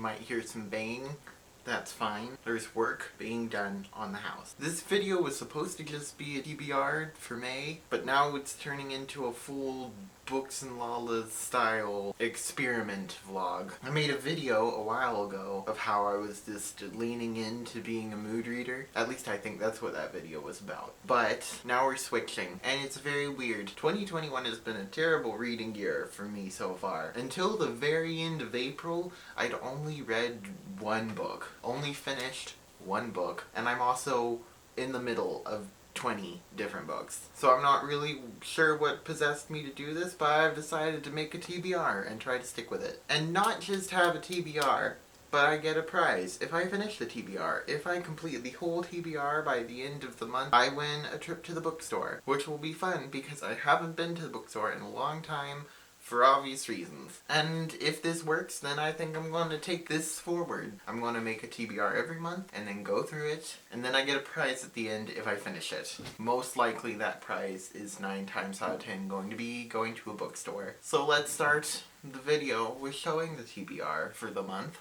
might hear some banging. That's fine. There's work being done on the house. This video was supposed to just be a TBR for May, but now it's turning into a full Books and Lala's style experiment vlog. I made a video a while ago of how I was just leaning into being a mood reader. At least I think that's what that video was about. But now we're switching, and it's very weird. 2021 has been a terrible reading year for me so far. Until the very end of April, I'd only read one book. Only finished one book. And I'm also in the middle of 20 different books. So I'm not really sure what possessed me to do this, but I've decided to make a TBR and try to stick with it. And not just have a TBR, but I get a prize if I finish the TBR. If I complete the whole TBR by the end of the month, I win a trip to the bookstore, which will be fun because I haven't been to the bookstore in a long time for obvious reasons. And if this works, then I think I'm going to take this forward. I'm going to make a TBR every month and then go through it, and then I get a prize at the end if I finish it. Most likely that prize is 9 times out of 10 going to be going to a bookstore. So let's start the video with showing the TBR for the month.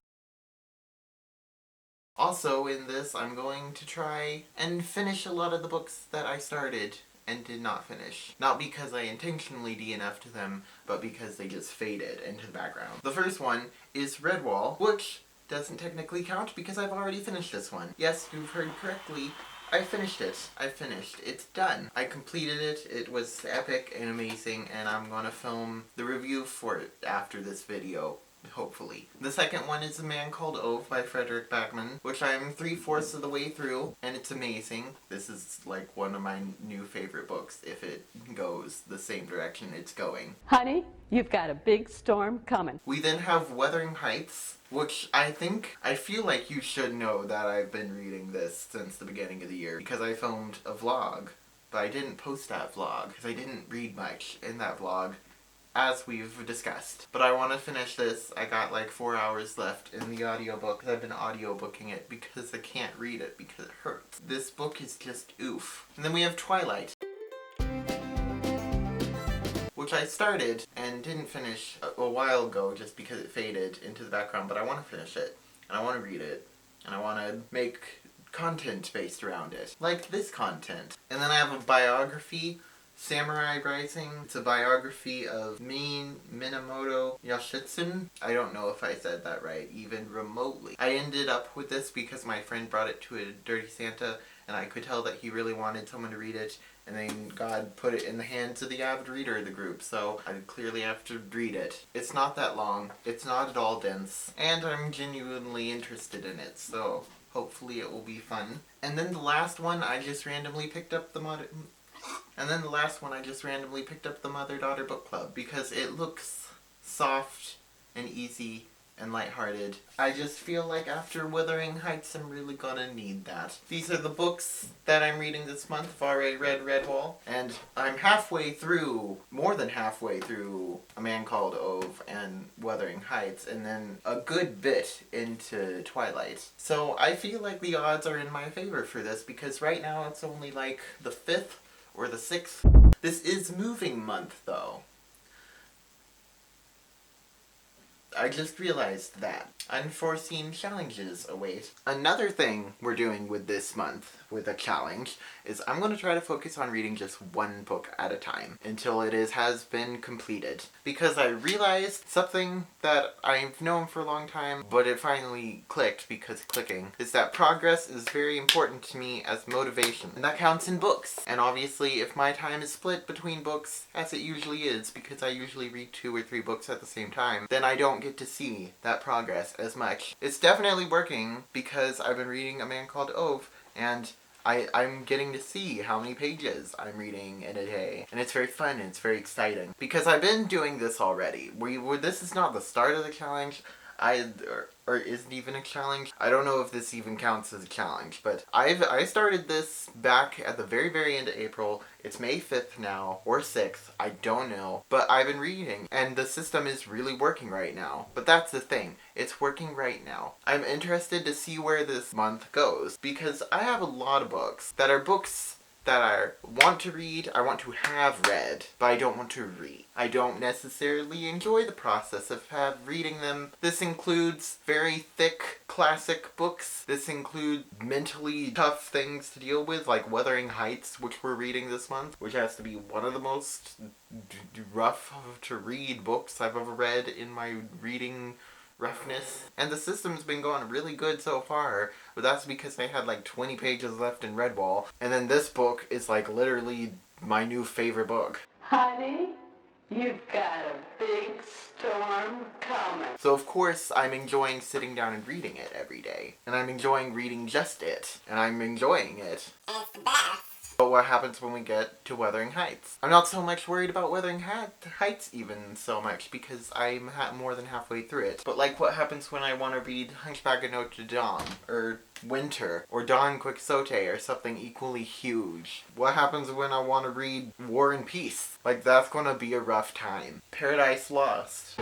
Also in this, I'm going to try and finish a lot of the books that I started and did not finish. Not because I intentionally DNF'd them, but because they just faded into the background. The first one is Redwall, which doesn't technically count because I've already finished this one. Yes, you've heard correctly. I finished it. It's done. I completed it. It was epic and amazing, and I'm gonna film the review for it after this video. Hopefully. The second one is A Man Called Ove by Frederick Backman, which I'm 3/4 of the way through, and it's amazing. This is like one of my new favorite books if it goes the same direction it's going. Honey, you've got a big storm coming. We then have Wuthering Heights, which I feel like you should know that I've been reading this since the beginning of the year because I filmed a vlog, but I didn't post that vlog because I didn't read much in that vlog, as we've discussed. But I want to finish this. I got like 4 hours left in the audiobook. I've been audiobooking it because I can't read it because it hurts. This book is just oof. And then we have Twilight, which I started and didn't finish a while ago just because it faded into the background, but I want to finish it, and I want to read it, and I want to make content based around it. Like this content. And then I have a biography, Samurai Rising. It's a biography of Minamoto Yoshitsune. I don't know if I said that right, even remotely. I ended up with this because my friend brought it to a Dirty Santa, and I could tell that he really wanted someone to read it, and then God put it in the hands of the avid reader of the group, so I clearly have to read it. It's not that long, it's not at all dense, and I'm genuinely interested in it, so hopefully it will be fun. And then the last one, I just randomly picked up the Mother-Daughter Book Club because it looks soft and easy and lighthearted. I just feel like after Wuthering Heights I'm really gonna need that. These are the books that I'm reading this month. I've already read Redwall, and I'm more than halfway through A Man Called Ove and Wuthering Heights, and then a good bit into Twilight. So I feel like the odds are in my favor for this because right now it's only like the 5th or the 6th. This is moving month though. I just realized that. Unforeseen challenges await. Another thing we're doing with this month, with a challenge, is I'm going to try to focus on reading just one book at a time until it has been completed. Because I realized something that I've known for a long time, but it finally clicked because clicking, is that progress is very important to me as motivation. And that counts in books. And obviously if my time is split between books, as it usually is, because I usually read 2 or 3 books at the same time, then I don't get to see that progress as much. It's definitely working because I've been reading A Man Called Ove, and I'm getting to see how many pages I'm reading in a day. And it's very fun and it's very exciting. Because I've been doing this already. This is not the start of the challenge. Or isn't even a challenge. I don't know if this even counts as a challenge, but I started this back at the very, very end of April. It's May 5th now, or 6th, I don't know. But I've been reading, and the system is really working right now. But that's the thing, it's working right now. I'm interested to see where this month goes, because I have a lot of books that are books that I want to read, I want to have read, but I don't want to read. I don't necessarily enjoy the process of reading them. This includes very thick classic books. This includes mentally tough things to deal with, like Wuthering Heights, which we're reading this month, which has to be one of the most rough to read books I've ever read in my reading roughness. And the system's been going really good so far, but that's because they had like 20 pages left in Redwall, and then this book is like literally my new favorite book. Honey, you've got a big storm coming. So of course I'm enjoying sitting down and reading it every day, and I'm enjoying reading just it, and I'm enjoying it. It's the best. But what happens when we get to Wuthering Heights? I'm not so much worried about Wuthering Heights even so much, because I'm more than halfway through it. But like, what happens when I want to read Hunchback of Notre Dame, or Winter, or Don Quixote, or something equally huge? What happens when I want to read War and Peace? Like, that's gonna be a rough time. Paradise Lost.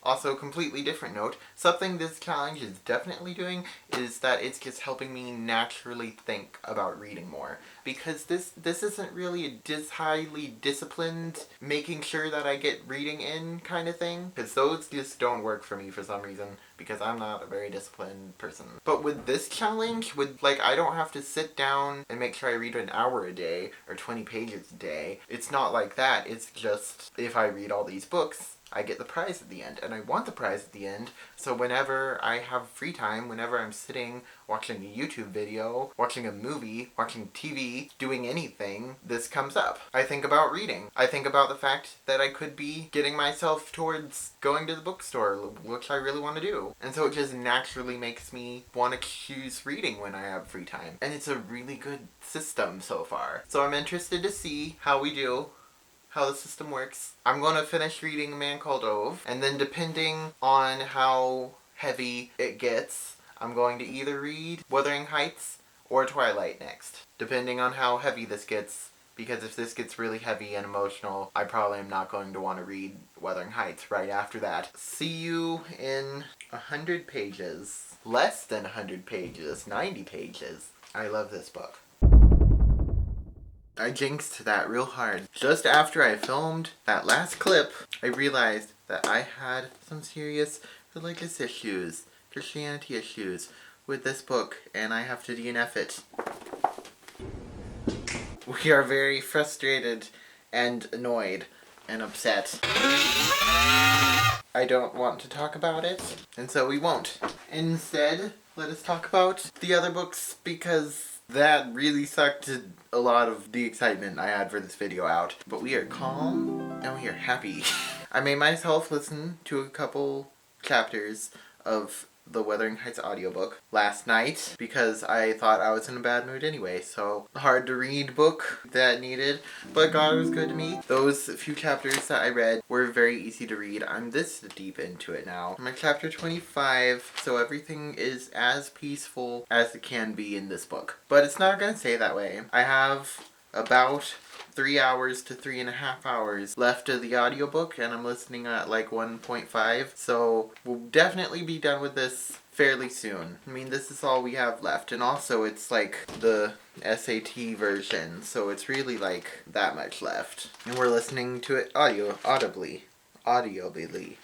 Also, completely different note, something this challenge is definitely doing is that it's just helping me naturally think about reading more. Because this isn't really a highly disciplined, making sure that I get reading in kind of thing. Because those just don't work for me for some reason, because I'm not a very disciplined person. But with this challenge, I don't have to sit down and make sure I read an hour a day, or 20 pages a day. It's not like that, it's just, if I read all these books, I get the prize at the end, and I want the prize at the end, so whenever I have free time, whenever I'm sitting watching a YouTube video, watching a movie, watching TV, doing anything, this comes up. I think about reading. I think about the fact that I could be getting myself towards going to the bookstore, which I really want to do. And so it just naturally makes me want to choose reading when I have free time. And it's a really good system so far. So I'm interested to see how we do, how the system works. I'm going to finish reading A Man Called Ove, and then depending on how heavy it gets, I'm going to either read Wuthering Heights or Twilight next, depending on how heavy this gets, because if this gets really heavy and emotional, I probably am not going to want to read Wuthering Heights right after that. See you in 100 pages. Less than 100 pages. 90 pages. I love this book. I jinxed that real hard. Just after I filmed that last clip, I realized that I had some serious religious issues, Christianity issues, with this book, and I have to DNF it. We are very frustrated and annoyed and upset. I don't want to talk about it, and so we won't. Instead, let us talk about the other books, because that really sucked a lot of the excitement I had for this video out. But we are calm and we are happy. I made myself listen to a couple chapters of the Wuthering Heights audiobook last night because I thought I was in a bad mood anyway. So, hard to read book that needed, but God was good to me. Those few chapters that I read were very easy to read. I'm this deep into it now. I'm at chapter 25, so everything is as peaceful as it can be in this book. But it's not gonna stay that way. I have about 3 hours to 3.5 hours left of the audiobook, and I'm listening at like 1.5, so we'll definitely be done with this fairly soon. I mean, this is all we have left, and also it's like the SAT version, so it's really like that much left. And we're listening to it audibly.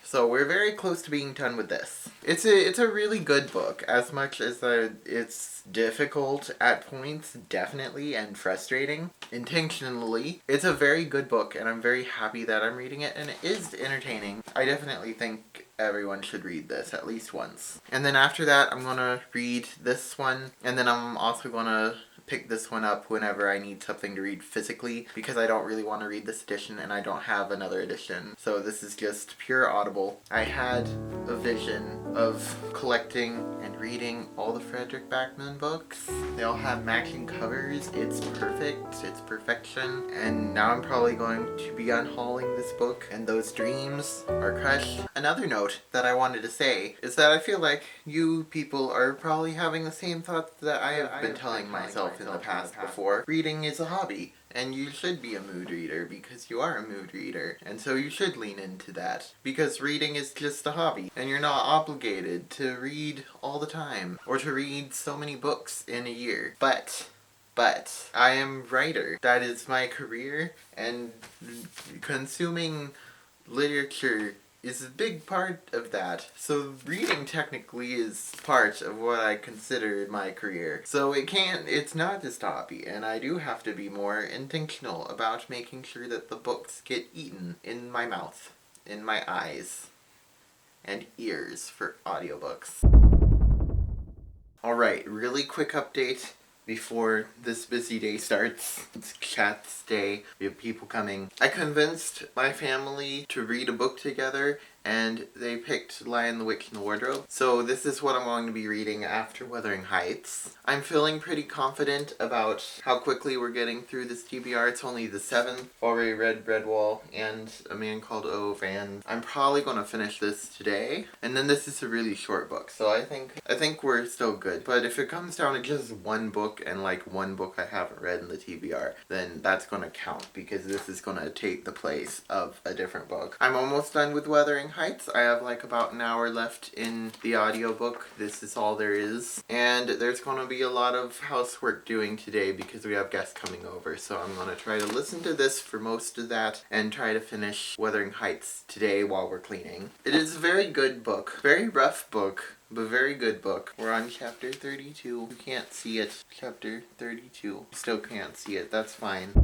So we're very close to being done with this. It's a really good book, as much as it's difficult at points, definitely, and frustrating, intentionally. It's a very good book, and I'm very happy that I'm reading it, and it is entertaining. I definitely think everyone should read this at least once. And then after that, I'm gonna read this one, and then I'm also gonna pick this one up whenever I need something to read physically, because I don't really want to read this edition and I don't have another edition. So this is just pure Audible. I had a vision of collecting and reading all the Frederick Backman books. They all have matching covers. It's perfect. It's perfection. And now I'm probably going to be unhauling this book, and those dreams are crushed. Another note that I wanted to say is that I feel like you people are probably having the same thoughts that I have been telling myself in the past before. Reading is a hobby, and you should be a mood reader because you are a mood reader, and so you should lean into that, because reading is just a hobby, and you're not obligated to read all the time, or to read so many books in a year. But But I am writer. That is my career, and consuming literature is a big part of that. So reading technically is part of what I consider my career. So it's not just a hobby, and I do have to be more intentional about making sure that the books get eaten in my mouth, in my eyes, and ears for audiobooks. Alright, really quick update before this busy day starts. It's Cat's Day. We have people coming. I convinced my family to read a book together, and they picked Lion, the Witch, and the Wardrobe. So this is what I'm going to be reading after Wuthering Heights. I'm feeling pretty confident about how quickly we're getting through this TBR. It's only the 7th. Already read Redwall and A Man Called Ove, and I'm probably going to finish this today. And then this is a really short book, so I think we're still good. But if it comes down to just one book, and like one book I haven't read in the TBR, then that's going to count, because this is going to take the place of a different book. I'm almost done with Wuthering Heights. I have like about an hour left in the audiobook. This is all there is. And there's going to be a lot of housework doing today because we have guests coming over. So I'm going to try to listen to this for most of that and try to finish Wuthering Heights today while we're cleaning. It is a very good book. Very rough book, but very good book. We're on chapter 32. You can't see it. Chapter 32. Still can't see it. That's fine.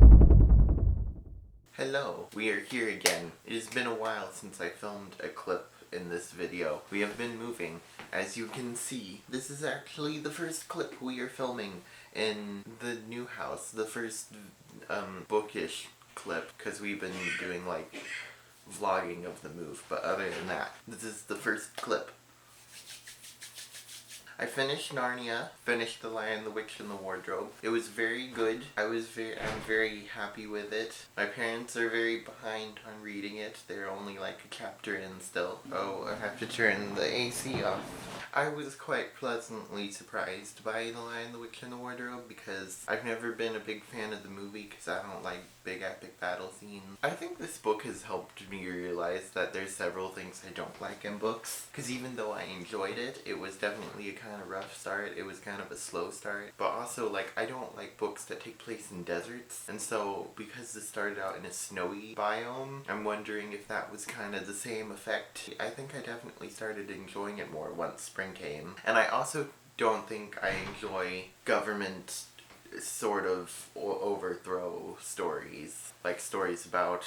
Hello, we are here again. It has been a while since I filmed a clip in this video. We have been moving. As you can see, this is actually the first clip we are filming in the new house. The first bookish clip, because we've been doing like vlogging of the move, but other than that, this is the first clip. I finished Narnia, finished The Lion, the Witch, and the Wardrobe. It was very good. I'm very happy with it. My parents are very behind on reading it. They're only like a chapter in still. Oh, I have to turn the AC off. I was quite pleasantly surprised by The Lion, the Witch, and the Wardrobe, because I've never been a big fan of the movie because I don't like big epic battle scenes. I think this book has helped me realize that there's several things I don't like in books, because even though I enjoyed it, it was definitely a kind of rough start. It was kind of a slow start, but also like I don't like books that take place in deserts, and so because this started out in a snowy biome, I'm wondering if that was kind of the same effect. I think I definitely started enjoying it more once spring came. And I also don't think I enjoy government sort of overthrow stories, like stories about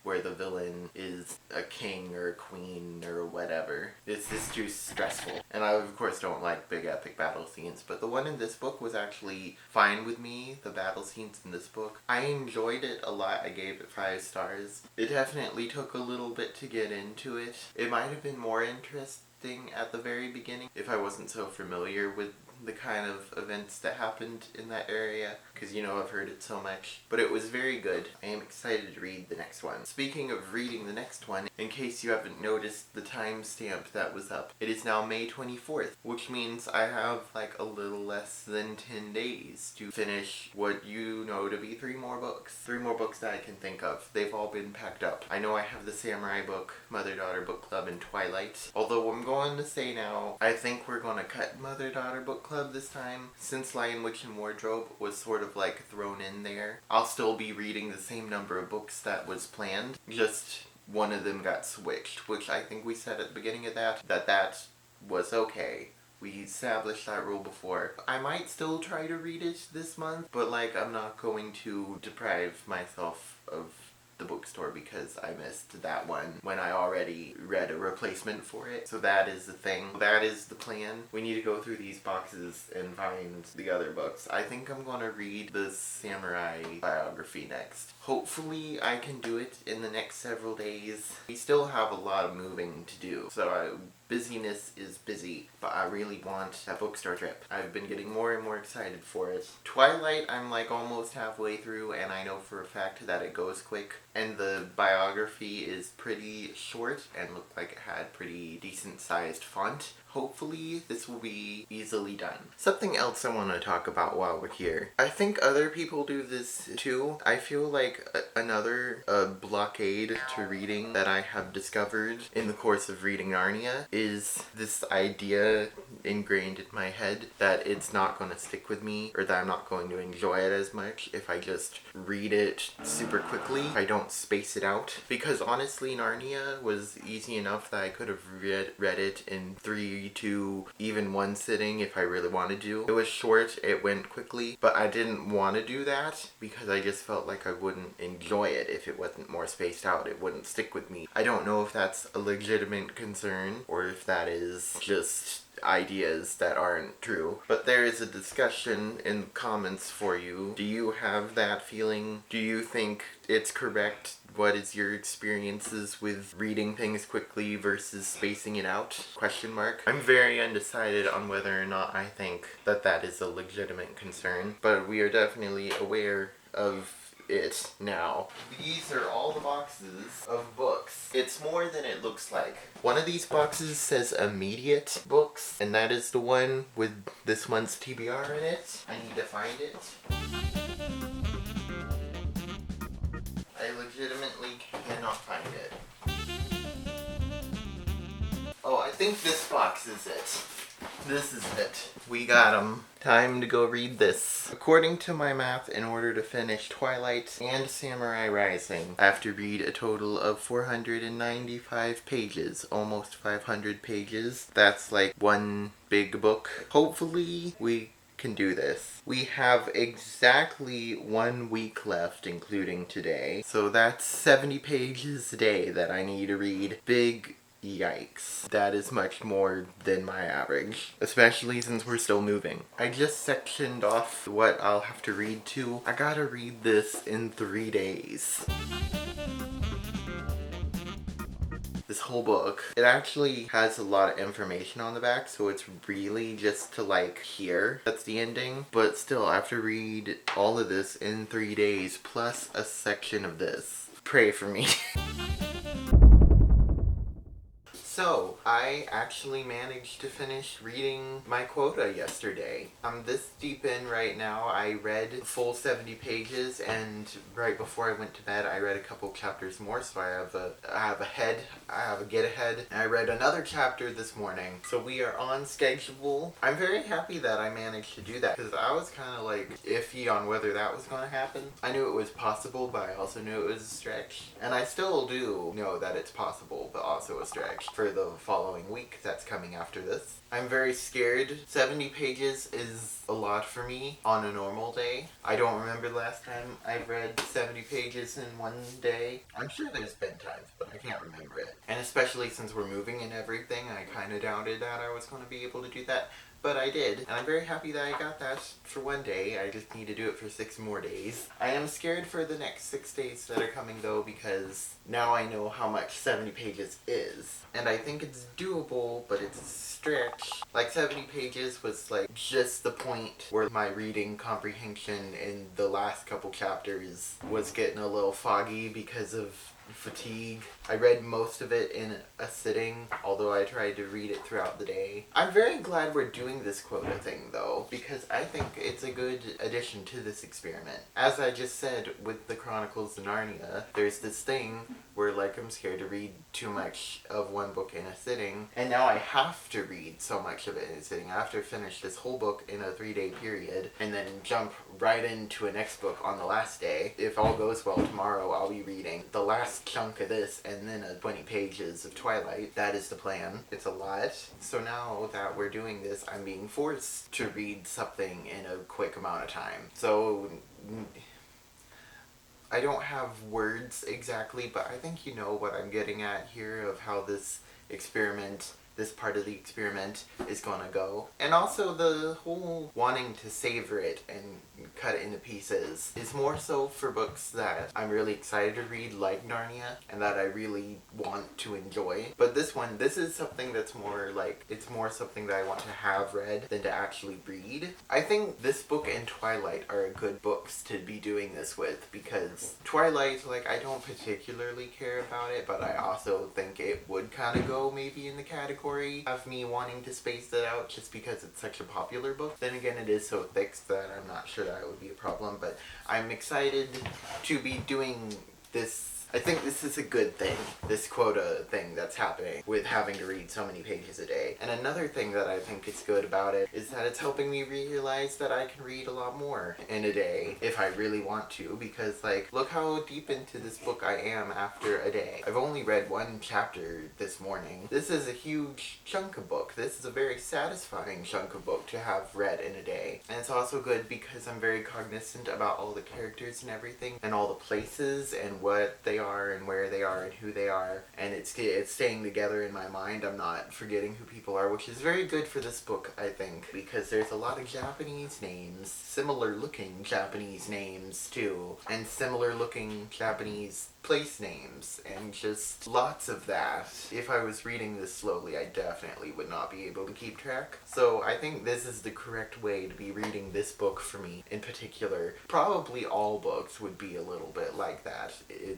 where the villain is a king or a queen or whatever. It's just too stressful. And I of course don't like big epic battle scenes, but the one in this book was actually fine with me, the battle scenes in this book. I enjoyed it a lot. I gave it 5 stars. It definitely took a little bit to get into it. It might have been more interesting at the very beginning if I wasn't so familiar with the kind of events that happened in that area, because you know I've heard it so much. But it was very good. I am excited to read the next one. Speaking of reading the next one, in case you haven't noticed the timestamp that was up, it is now May 24th, which means I have like a little less than 10 days to finish what you know to be 3 more books. 3 more books that I can think of. They've all been packed up. I know I have the Samurai book, Mother-Daughter Book Club, and Twilight. Although I'm going to say now, I think we're going to cut Mother-Daughter Book Club this time, since Lion, Witch, and Wardrobe was sort of like thrown in there. I'll still be reading the same number of books that was planned, just one of them got switched, which I think we said at the beginning of that was okay. We established that rule before. I might still try to read it this month, but like I'm not going to deprive myself of the bookstore because I missed that one when I already read a replacement for it. So that is the thing. That is the plan. We need to go through these boxes and find the other books. I think I'm gonna read the Samurai biography next. Hopefully I can do it in the next several days. We still have a lot of moving to do, so busyness is busy, but I really want that bookstore trip. I've been getting more and more excited for it. Twilight, I'm like almost halfway through, and I know for a fact that it goes quick. And the biography is pretty short and looked like it had pretty decent sized font. hopefully this will be easily done. Something else I want to talk about while we're here. I think other people do this too. I feel like another blockade to reading that I have discovered in the course of reading Narnia is this idea ingrained in my head that it's not going to stick with me, or that I'm not going to enjoy it as much if I just read it super quickly, if I don't space it out. Because honestly, Narnia was easy enough that I could have read it in 3, 2, even 1 sitting if I really wanted to. It was short, it went quickly, but I didn't want to do that because I just felt like I wouldn't enjoy it if it wasn't more spaced out. It wouldn't stick with me. I don't know if that's a legitimate concern or if that is just ideas that aren't true, but there is a discussion in the comments for you. Do you have that feeling? Do you think it's correct? What is your experiences with reading things quickly versus spacing it out? Question mark. I'm very undecided on whether or not I think that that is a legitimate concern, but we are definitely aware of it now. These are all the boxes of books. It's more than it looks like. One of these boxes says immediate books, and that is the one with this month's TBR in it. I need to find it. I legitimately cannot find it. Oh, I think this box is it. This is it. We got 'em. Time to go read this. According to my math, in order to finish Twilight and Samurai Rising, I have to read a total of 495 pages, almost 500 pages. That's like one big book. Hopefully, we can do this. We have exactly 1 week left, including today. So that's 70 pages a day that I need to read. Big yikes. That is much more than my average, especially since we're still moving. I just sectioned off what I'll have to read to. I gotta read this in 3 days. This whole book, it actually has a lot of information on the back, so it's really just to like here. That's the ending, but still I have to read all of this in 3 days, plus a section of this. Pray for me. So, I actually managed to finish reading my quota yesterday. I'm this deep in right now. I read the full 70 pages, and right before I went to bed, I read a couple chapters more, so I have a get ahead. And I read another chapter this morning, so we are on schedule. I'm very happy that I managed to do that, because I was kind of like iffy on whether that was going to happen. I knew it was possible, but I also knew it was a stretch. And I still do know that it's possible, but also a stretch for the following week that's coming after this. I'm very scared. 70 pages is a lot for me on a normal day. I don't remember the last time I've read 70 pages in 1 day. I'm sure there's been times, but I can't remember it. And especially since we're moving and everything, I kind of doubted that I was going to be able to do that. But I did, and I'm very happy that I got that for 1 day. I just need to do it for 6 more days. I am scared for the next 6 days that are coming though, because now I know how much 70 pages is. And I think it's doable, but it's a stretch. Like 70 pages was like just the point where my reading comprehension in the last couple chapters was getting a little foggy because of fatigue. I read most of it in a sitting, although I tried to read it throughout the day. I'm very glad we're doing this quota thing though, because I think it's a good addition to this experiment. As I just said with the Chronicles of Narnia, there's this thing where like I'm scared to read too much of one book in a sitting, and now I have to read so much of it in a sitting. I have to finish this whole book in a 3-day period and then jump right into a next book on the last day. If all goes well tomorrow, I'll be reading the last chunk of this and then 20 pages of Twilight. That is the plan. It's a lot. So now that we're doing this, I'm being forced to read something in a quick amount of time. So I don't have words exactly, but I think you know what I'm getting at here of how this experiment, this part of the experiment is gonna go. And also the whole wanting to savor it and cut it into pieces is more so for books that I'm really excited to read, like Narnia, and that I really want to enjoy. But this one, this is something that's more like, it's more something that I want to have read than to actually read. I think this book and Twilight are good books to be doing this with, because Twilight, like, I don't particularly care about it, but I also think it would kind of go maybe in the category inventory have me wanting to space it out just because it's such a popular book. Then again, it is so thick that I'm not sure that would be a problem, but I'm excited to be doing this. I think this is a good thing, this quota thing that's happening with having to read so many pages a day. And another thing that I think is good about it is that it's helping me realize that I can read a lot more in a day if I really want to, because like, look how deep into this book I am after a day. I've only read one chapter this morning. This is a huge chunk of book. This is a very satisfying chunk of book to have read in a day. And it's also good because I'm very cognizant about all the characters and everything, and all the places and what they are and where they are and who they are, and it's staying together in my mind. I'm not forgetting who people are, which is very good for this book, I think, because there's a lot of Japanese names, similar looking Japanese names too, and similar looking Japanese place names, and just lots of that. If I was reading this slowly, I definitely would not be able to keep track. So I think this is the correct way to be reading this book for me in particular. Probably all books would be a little bit like that.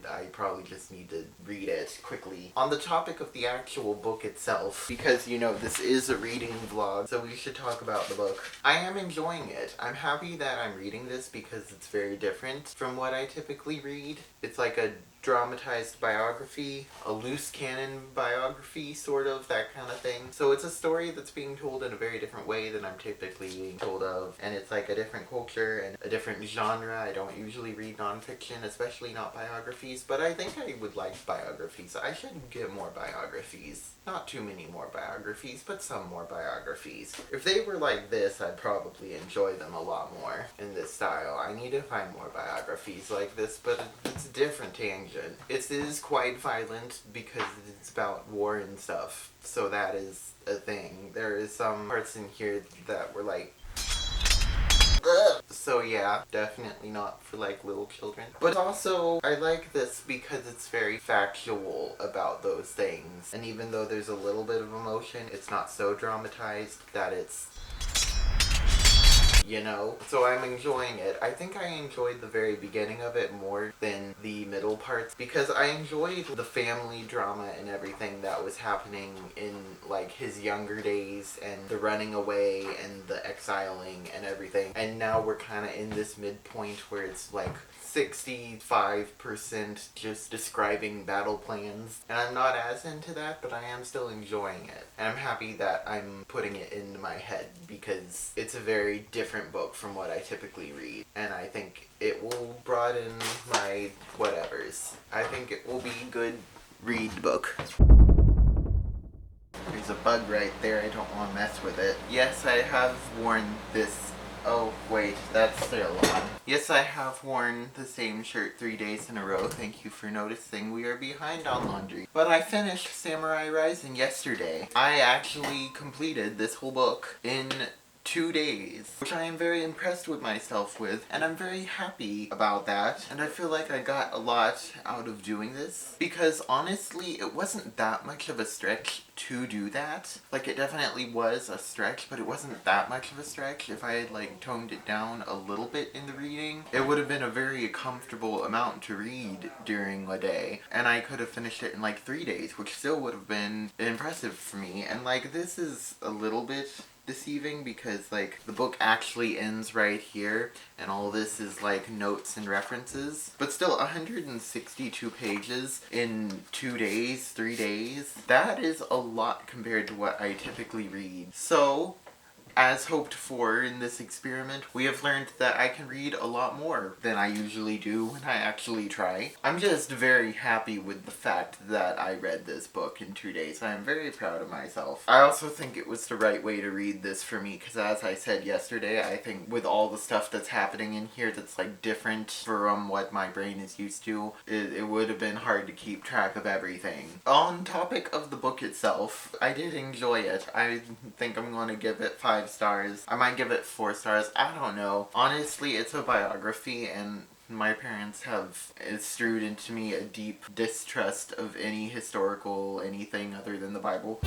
I probably just need to read it quickly. On the topic of the actual book itself, because you know this is a reading vlog, so we should talk about the book. I am enjoying it. I'm happy that I'm reading this because it's very different from what I typically read. It's like a dramatized biography, a loose canon biography, sort of, that kind of thing. So it's a story that's being told in a very different way than I'm typically being told of, and it's like a different culture and a different genre. I don't usually read nonfiction, especially not biographies, but I think I would like biographies. I should get more biographies. Not too many more biographies, but some more biographies. If they were like this, I'd probably enjoy them a lot more in this style. I need to find more biographies like this, but it's a different tangent. It is quite violent because it's about war and stuff, so that is a thing. There is some parts in here that were like, ugh. So yeah, definitely not for like little children. But also, I like this because it's very factual about those things. And even though there's a little bit of emotion, it's not so dramatized that it's, you know? So I'm enjoying it. I think I enjoyed the very beginning of it more than the middle parts, because I enjoyed the family drama and everything that was happening in like his younger days, and the running away and the exiling and everything. And now we're kind of in this midpoint where it's like 65% just describing battle plans, and I'm not as into that, but I am still enjoying it. And I'm happy that I'm putting it into my head because it's a very different book from what I typically read, and I think it will broaden my whatevers. I think it will be a good read book. There's a bug right there, I don't want to mess with it. Yes, I have worn this. Oh, wait, that's still on. Yes, I have worn the same shirt 3 days in a row. Thank you for noticing. We are behind on laundry. But I finished Samurai Rising yesterday. I actually completed this whole book in 2 days, which I am very impressed with myself with, and I'm very happy about that, and I feel like I got a lot out of doing this, because honestly it wasn't that much of a stretch to do that. Like, it definitely was a stretch, but it wasn't that much of a stretch. If I had like toned it down a little bit in the reading, it would have been a very comfortable amount to read during a day, and I could have finished it in like 3 days, which still would have been impressive for me. And like, this is a little bit deceiving because like the book actually ends right here and all this is like notes and references, but still 162 pages in 2 days, 3 days, that is a lot compared to what I typically read. So as hoped for in this experiment, we have learned that I can read a lot more than I usually do when I actually try. I'm just very happy with the fact that I read this book in 2 days. I am very proud of myself. I also think it was the right way to read this for me, because as I said yesterday, I think with all the stuff that's happening in here that's like different from what my brain is used to, it would have been hard to keep track of everything. On topic of the book itself, I did enjoy it. I think I'm going to give it 5 stars. I might give it 4 stars. I don't know. Honestly, it's a biography, and my parents have instilled into me a deep distrust of any historical anything other than the Bible.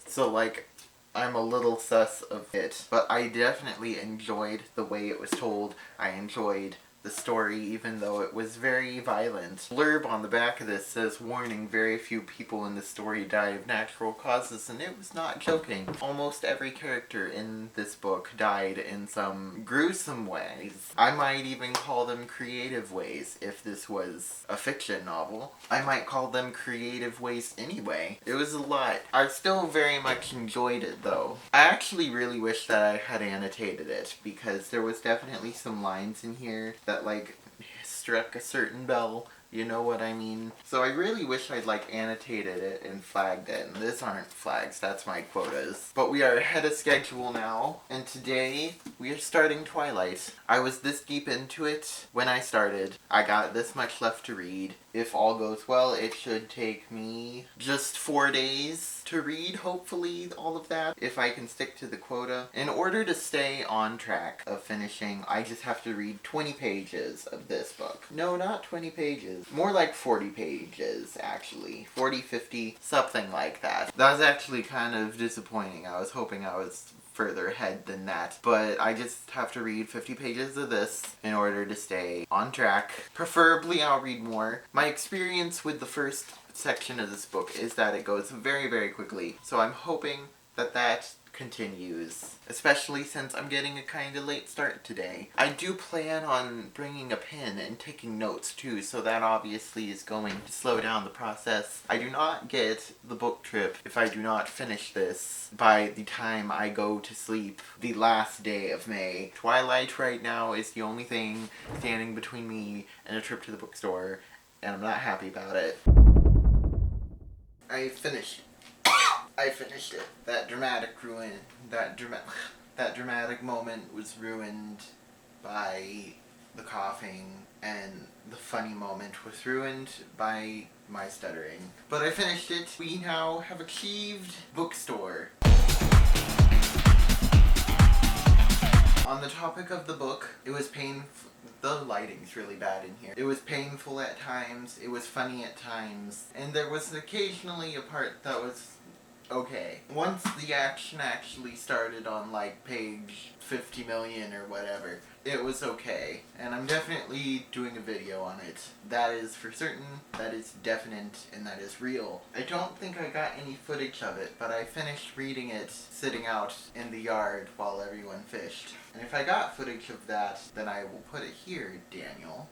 So like, I'm a little sus of it. But I definitely enjoyed the way it was told. I enjoyed the the story, even though it was very violent. Blurb on the back of this says, warning, very few people in the story die of natural causes, and it was not joking. Almost every character in this book died in some gruesome ways. I might even call them creative ways if this was a fiction novel. I might call them creative ways anyway. It was a lot. I still very much enjoyed it though. I actually really wish that I had annotated it, because there was definitely some lines in here that like struck a certain bell. You know what I mean? So I really wish I'd like annotated it and flagged it. And these aren't flags, that's my quotas. But we are ahead of schedule now, and today we are starting Twilight. I was this deep into it when I started. I got this much left to read. If all goes well, it should take me just 4 days to read, hopefully, all of that, if I can stick to the quota. In order to stay on track of finishing, I just have to read 20 pages of this book. No, not 20 pages. More like 40 pages, actually. 40, 50, something like that. That was actually kind of disappointing. I was hoping I was further ahead than that, but I just have to read 50 pages of this in order to stay on track. Preferably I'll read more. My experience with the first section of this book is that it goes very, very quickly, so I'm hoping that that continues, especially since I'm getting a kind of late start today. I do plan on bringing a pen and taking notes too, so that obviously is going to slow down the process. I do not get the book trip if I do not finish this by the time I go to sleep the last day of May. Twilight right now is the only thing standing between me and a trip to the bookstore, and I'm not happy about it. I finished it. That dramatic moment was ruined by the coughing, and the funny moment was ruined by my stuttering. But I finished it. We now have achieved bookstore. On the topic of the book, it was painful. The lighting's really bad in here. It was painful at times, it was funny at times, and there was occasionally a part that was okay. Once the action actually started on like page 50 million or whatever, it was okay. And I'm definitely doing a video on it. That is for certain, that is definite, and that is real. I don't think I got any footage of it, but I finished reading it sitting out in the yard while everyone fished. And if I got footage of that, then I will put it here, Daniel.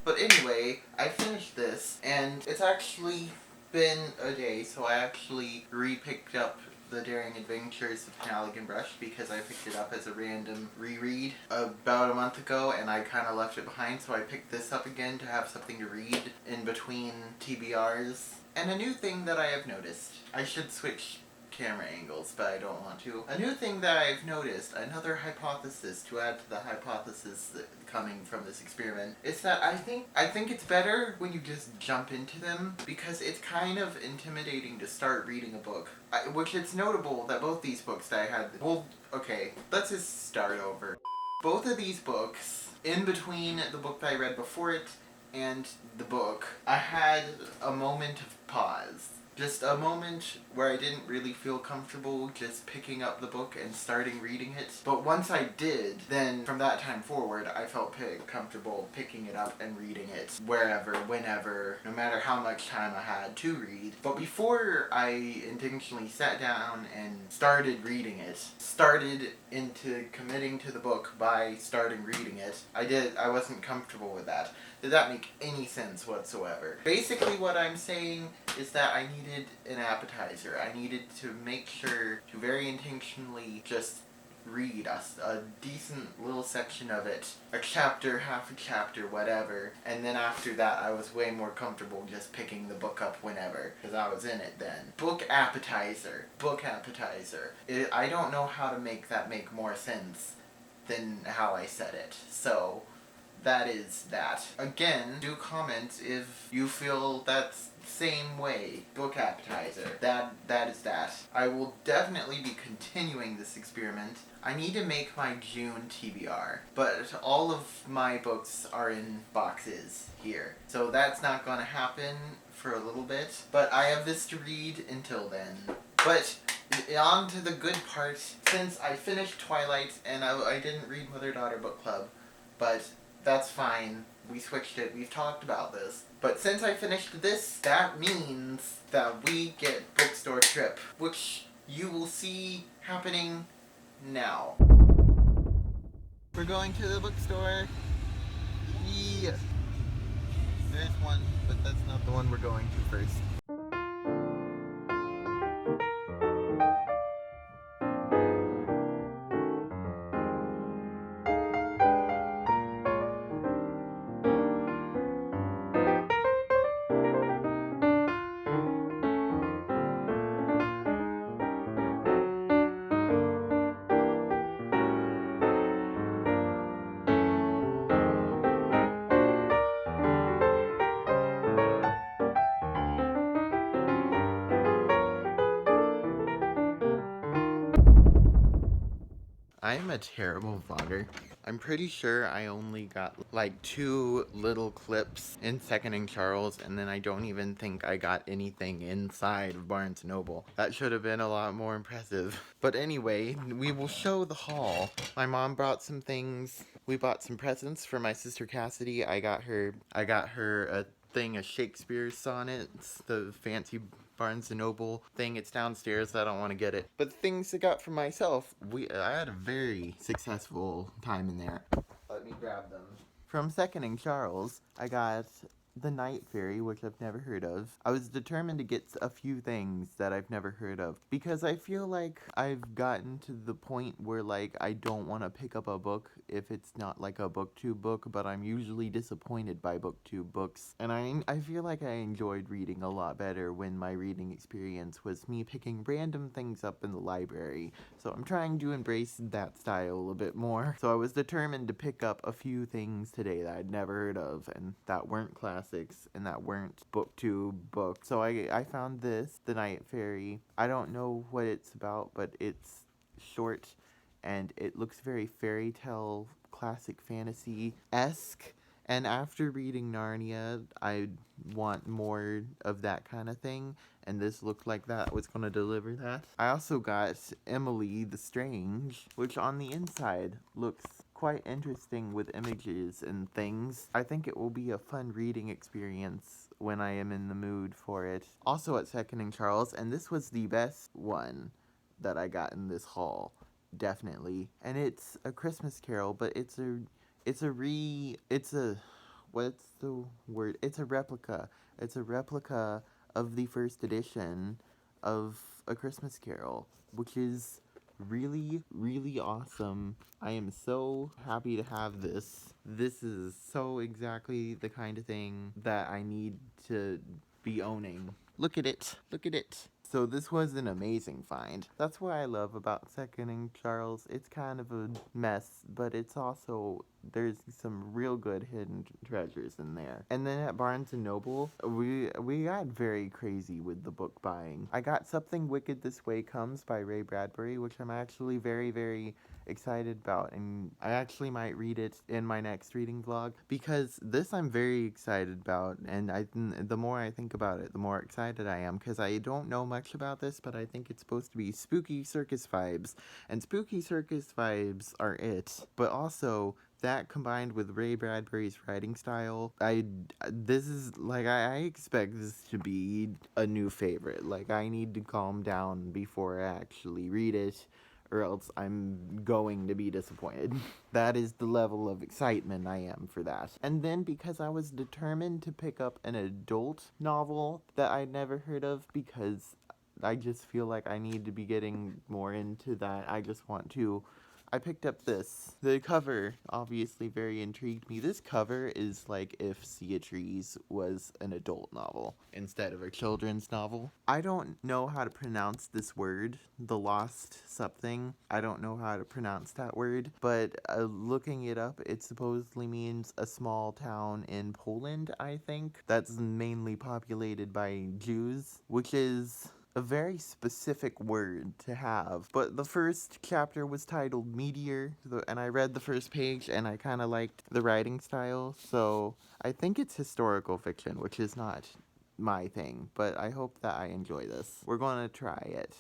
But anyway, I finished this, and it's actually been a day, so I actually re-picked up The Daring Adventures of Penaligan Brush because I picked it up as a random reread about a month ago, and I kind of left it behind, so I picked this up again to have something to read in between TBRs. And a new thing that I have noticed, I should switch camera angles, but I don't want to. A new thing that I've noticed, another hypothesis to add to the hypothesis coming from this experiment, is that I think it's better when you just jump into them, because it's kind of intimidating to start reading a book. Which it's notable that both these books that I had, well, okay, let's just start over. Both of these books, in between the book that I read before it and the book, I had a moment of pause. Just a moment where I didn't really feel comfortable just picking up the book and starting reading it. But once I did, then from that time forward, I felt comfortable picking it up and reading it wherever, whenever, no matter how much time I had to read. But before I intentionally sat down and started reading it, started into committing to the book by starting reading it, I wasn't comfortable with that. Did that make any sense whatsoever? Basically what I'm saying is that I needed an appetizer. I needed to make sure to very intentionally just read a decent little section of it. A chapter, half a chapter, whatever. And then after that I was way more comfortable just picking the book up whenever, because I was in it then. Book appetizer. Book appetizer. I don't know how to make that make more sense than how I said it. So that is that. Again, do comment if you feel that's the same way. Book appetizer. That is that. I will definitely be continuing this experiment. I need to make my June TBR, but all of my books are in boxes here. So that's not gonna happen for a little bit, but I have this to read until then. But on to the good part, since I finished Twilight and I didn't read Mother-Daughter Book Club, but that's fine. We switched it. We've talked about this. But since I finished this, that means that we get bookstore trip, which you will see happening now. We're going to the bookstore. Yeah. There's one, but that's not the one we're going to first. I'm a terrible vlogger. I'm pretty sure I only got like 2 little clips in Second and Charles, and then I don't even think I got anything inside of Barnes & Noble. That should have been a lot more impressive. But anyway, we will show the haul. My mom brought some things. We bought some presents for my sister Cassidy. I got her a thing of Shakespeare sonnets, the fancy Barnes & Noble thing. It's downstairs. I don't want to get it. But the things I got for myself, I had a very successful time in there. Let me grab them. From Second and Charles, I got the Night Fairy, which I've never heard of. I was determined to get a few things that I've never heard of, because I feel like I've gotten to the point where, like, I don't want to pick up a book if it's not like a booktube book, but I'm usually disappointed by booktube books. And I feel like I enjoyed reading a lot better when my reading experience was me picking random things up in the library. So I'm trying to embrace that style a bit more. So I was determined to pick up a few things today that I'd never heard of, and that weren't classics, and that weren't booktube books. So I found this, The Night Fairy. I don't know what it's about, but it's short, and it looks very fairy tale, classic fantasy-esque. And after reading Narnia, I want more of that kind of thing, and this looked like that was going to deliver that. I also got Emily the Strange, which on the inside looks quite interesting with images and things. I think it will be a fun reading experience when I am in the mood for it. Also at Second and Charles, and this was the best one that I got in this haul, definitely. And it's a Christmas Carol, but it's a what's the word? It's a replica. It's a replica of the first edition of A Christmas Carol, which is really, really awesome. I am so happy to have this. This is so exactly the kind of thing that I need to be owning. Look at it. Look at it. So this was an amazing find. That's what I love about Second and Charles. It's kind of a mess, but it's also, there's some real good hidden treasures in there. And then at Barnes & Noble, we got very crazy with the book buying. I got Something Wicked This Way Comes by Ray Bradbury, which I'm actually very, very excited about, and I actually might read it in my next reading vlog, because this I'm very excited about, and the more I think about it, the more excited I am, because I don't know much about this, but I think it's supposed to be spooky circus vibes, and spooky circus vibes are it, but also that combined with Ray Bradbury's writing style, I expect this to be a new favorite. Like, I need to calm down before I actually read it, or else I'm going to be disappointed. That is the level of excitement I am for that. And then because I was determined to pick up an adult novel that I'd never heard of, because I just feel like I need to be getting more into that. I picked up this. The cover obviously very intrigued me. This cover is like if Sea of Trees was an adult novel instead of a children's novel. I don't know how to pronounce this word, the lost something. I don't know how to pronounce that word, but looking it up, it supposedly means a small town in Poland, I think, that's mainly populated by Jews, which is a very specific word to have. But the first chapter was titled Meteor, and I read the first page and I kind of liked the writing style, so I think it's historical fiction, which is not my thing, but I hope that I enjoy this. We're gonna try it.